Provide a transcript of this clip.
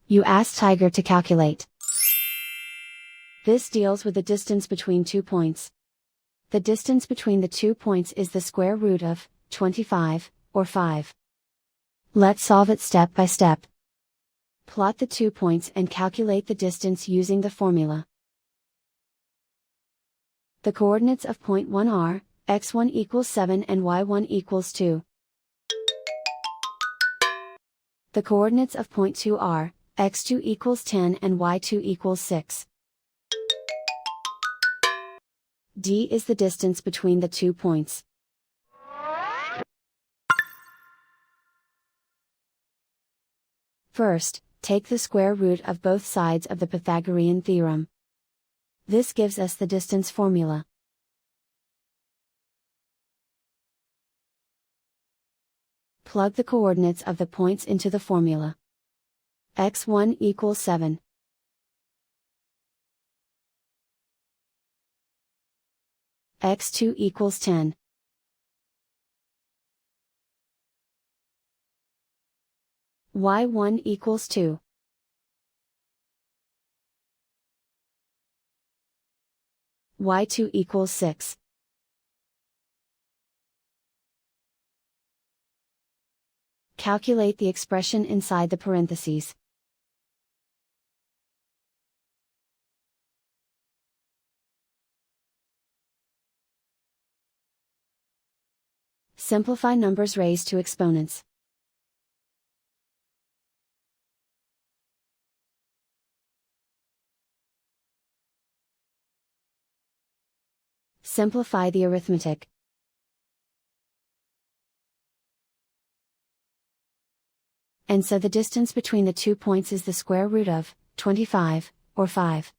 You ask Tiger to calculate. This deals with the distance between 2 points. The distance between the 2 points is the square root of 25, or 5. Let's solve it step by step. Plot the 2 points and calculate the distance using the formula. The coordinates of point 1 are, x1 equals 7 and y1 equals 2. The coordinates of point 2 are, x2 equals 10 and y2 equals 6. D is the distance between the 2 points. First, take the square root of both sides of the Pythagorean theorem. This gives us the distance formula. Plug the coordinates of the points into the formula. x1 equals 7. x2 equals 10. y1 equals 2. y2 equals 6. Calculate the expression inside the parentheses. Simplify numbers raised to exponents. Simplify the arithmetic. And so the distance between the 2 points is the square root of 25, or 5.